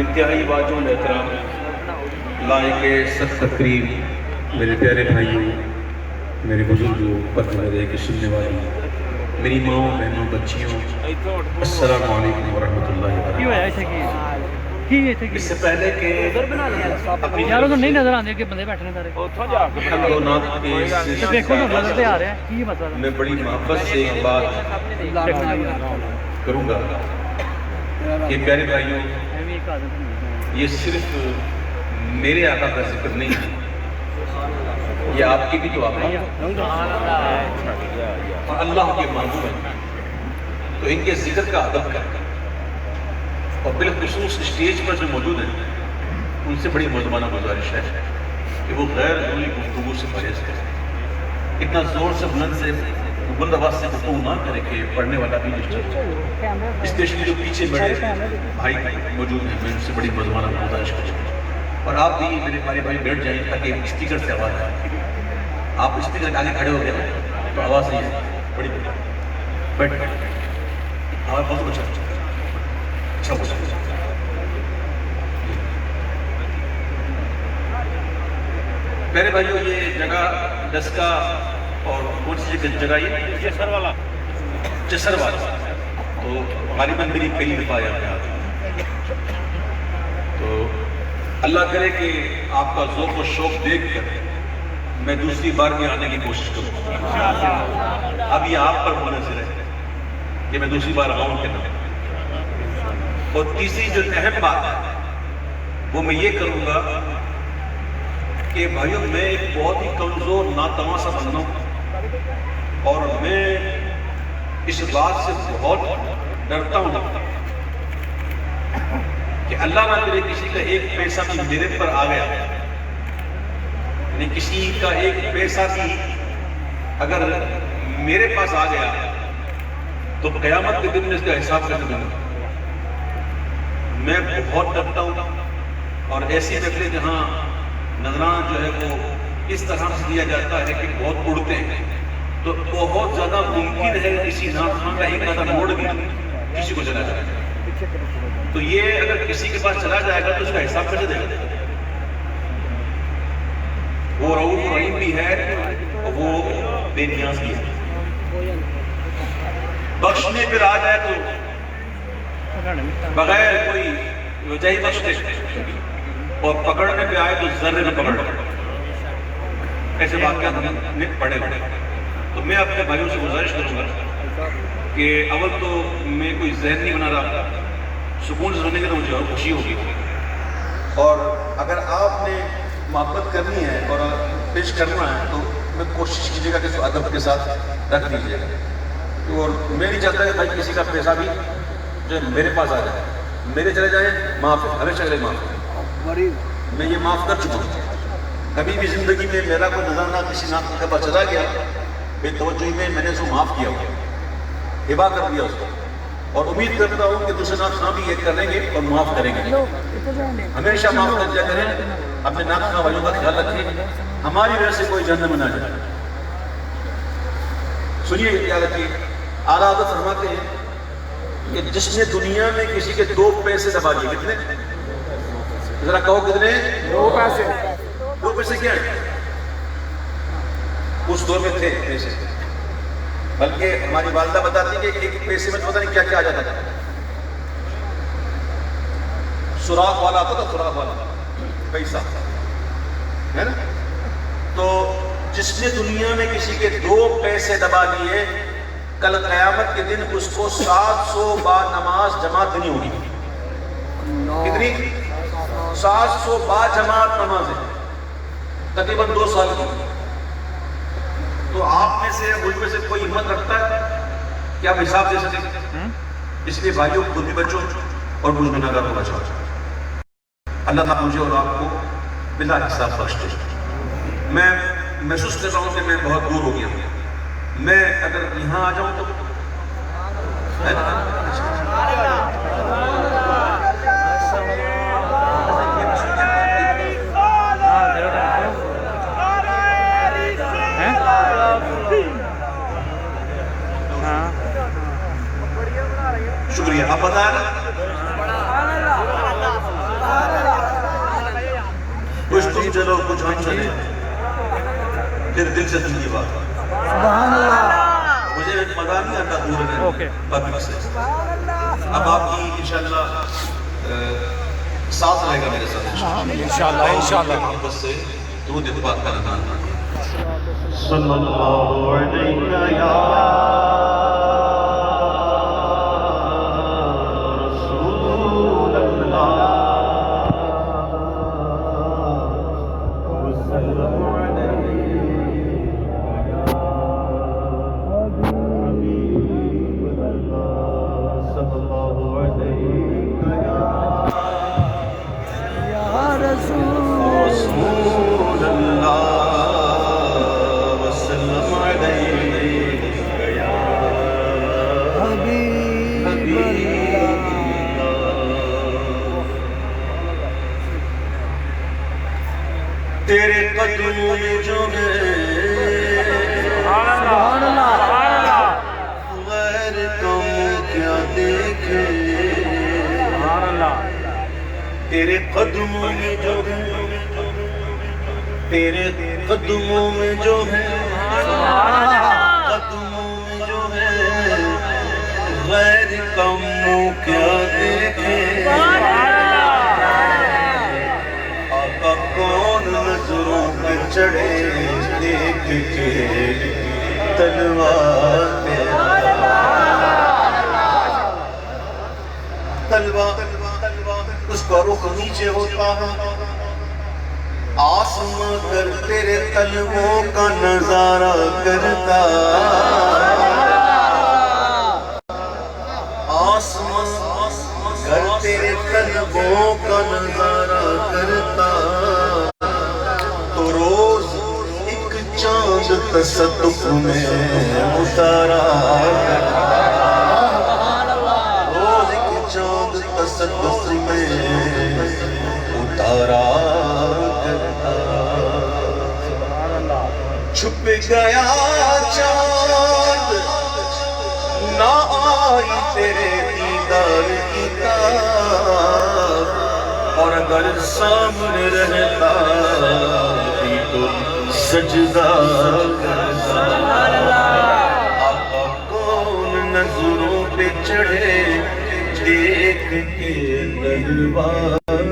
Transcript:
انتہائی واجب احترام لائق سخت تقریب میرے پیارے بھائیوں، میرے بزرگوں، پتہ میرے کے سننے والی میری ماں بہنوں بچیوں، السلام علیکم ورحمۃ اللہ وبرکاتہ۔ اس سے پہلے کہ یاروں تو نہیں نظر آتے کہ بندے بیٹھنے سارے میں بڑی محبت سے ایک بات کروں گا کہ پیارے بھائیوں، یہ صرف میرے آقا کا ذکر نہیں ہے، یہ آپ کی بھی تو آقا ہے اور اللہ کے محبوب ہیں، تو ان کے ذکر کا ادب کریں اور بالخصوص اسٹیج پر جو موجود ہیں ان سے بڑی مہربانہ گزارش ہے کہ وہ غیر ضروری گفتگو سے پرہیز کریں، اتنا زور سے بلند آواز سے گفتگو نہ کریں کہ پڑھنے والا بھی ڈسٹرب ہو۔ اسٹیج کے جو پیچھے بڑے بھائی موجود ہیں میں ان سے بڑی مہربانہ گزارش کروں اور آپ بھی میرے پیارے بھائی بیٹھ جائیں تاکہ اسپیکر سے آواز آئے۔ آپ اسپیکر کے آگے کھڑے ہو گئے تو آواز نہیں ہے، بڑی بیٹھ آواز بہت اچھا میرے بھائیو، یہ جگہ ڈسکا اور کون سی جگہ یہ چسر والا تو غالباً میری پہلی دفعہ یہاں پہ آتا ہے، تو اللہ کرے کہ آپ کا ذوق و شوق دیکھ کر میں دوسری بار بھی آنے کی کوشش کروں، اب یہ آپ پر منحصر ہے کہ میں دوسری بار آؤں کہ نہ۔ اور تیسری جو اہم بات ہے وہ میں یہ کروں گا کہ بھائیوں، میں ایک بہت ہی کمزور ناتماشا بندہ ہوں اور میں اس بات سے بہت ڈرتا ہوں کہ اللہ نہ کرے کسی کا ایک پیسہ بھی میرے پر آ گیا، یعنی کسی کا ایک پیسہ بھی اگر میرے پاس آ گیا تو قیامت کے دن میں اس کا حساب کر دوں گا۔ میں بہت ڈرتا ہوں اور ایسی محفلیں جہاں نذرانہ جو ہے وہ اس طرح سے دیا جاتا ہے کہ بہت اڑتے ہیں، تو بہت زیادہ ممکن ہے کسی ناخواں کا ایک آدھا موڑ بھی کسی کو چلا جائے گا، تو یہ اگر کسی کے پاس چلا جائے گا تو اس کا حساب کیسے دے گا؟ وہ رؤوف رحیم بھی ہے اور وہ بے نیاز بھی ہے، بخشنے پہ آ جائے تو بغیر کوئی وجہ ہی بخش دے اور پکڑنے پہ آئے تو ذرے میں پکڑ ایسے واقعات ہم نے پڑھے ہوئے۔ تو میں اپنے بھائیوں سے گزارش کروں گا کہ اول تو میں کوئی ذہن نہیں بنا رہا، سکون سے سننے کے تو مجھے اور خوشی ہوگی، اور اگر آپ نے محبت کرنی ہے اور پیش کرنا ہے تو میں کوشش کیجیے گا کہ اس کو ادب کے ساتھ رکھ دیجیے گا، اور میں نہیں چاہتا کہ بھائی کسی کا پیسہ بھی جو میرے پاس آ جائے، میرے چلے جائیں معاف ہے، ہمیشہ کے لیے معاف ہے، میں یہ معاف کر چکا ہوں۔ کبھی بھی زندگی میں میرا کوئی نظرانہ کسی ناخواں کے پاس چلا گیا بے توجہی میں نے اس کو معاف کیا ہوا، ہبا کر دیا اس کو، اور امید کرتا ہوں کہ دوسرے ناخواں بھی یہ کریں گے اور معاف کریں گے۔ ہمیشہ معاف کر دیا کریں، اپنے ناخواں والوں کا خیال رکھیں، ہماری وجہ سے کوئی جہنم نہ جائے۔ سنیے یاد رکھیے، اعلیٰ حضرت فرماتے ہیں کہ جس نے دنیا میں کسی کے 2 پیسے دبا دیے، کتنے؟ ذرا کہو کتنے؟ 2 پیسے۔ 2 پیسے کیا ہے؟ اس دور میں تھے پیسے، بلکہ ہماری والدہ بتاتی کہ ایک پیسے میں پتہ نہیں کیا کیا آ جاتا تھا، سوراخ والا تھا، سوراخ والا پیسہ ہے نا۔ تو جس نے دنیا میں کسی کے 2 پیسے دبا دیے، کل قیامت کے دن اس کو 700 بار نماز جماعت دینی ہوگی۔ کتنی؟ 700 بار جماعت نمازیں، تقریباً 2 سال کی۔ تو آپ میں سے مجھ میں سے کوئی ہمت رکھتا ہے کہ آپ حساب دے سکیں؟ اس لیے بھائیوں، خود بھی بچوں اور مجھ گناہگار کو بچاؤ۔ اللہ تعالیٰ مجھے اور آپ کو بلا حساب بخش دے۔ میں محسوس کر رہا ہوں کہ میں بہت دور ہو گیا ہوں، میں اگر یہاں آ جاؤں تو شکریہ، آپ بتائیں نا چلے پھر دل سے دل کی بات. مجھے مزہ نہیں آتا دور اوکے. پبلک سے. اب آپ کی انشاءاللہ ساتھ رہے گا میرے ساتھ انشاءاللہ محبت سے درود پاک کا نام. صلی اللہ علیہ یا رسول اللہ وسلم تیرے قدموں میں جو ہے غیر کم کیا دیکھے. تیرے قدموں میں جو ہے تیرے قدموں میں جو ہے قدموں میں جو ہے غیر کم کیا دیکھے. آقا کون نظروں پہ چڑھے دیکھ کے تلوار اس کا رخ نیچے ہوتا ہے. آسمان کر تیرے تلووں کا نظارہ کرتا. آسمان کر تیرے تلووں کا نظارہ کرتا. تو روز ایک چاند تصدق میں اتارا کرتا. روز ایک چاند تصدق میں اتارا کرتا. چھپ گیا چاند نہ آئی تیرے دیدار کی تاب. اور اگر سامنے رہتا بھی تو سجدہ کرتا. آقا کون نظروں پہ چڑھے دیکھ کے تلوار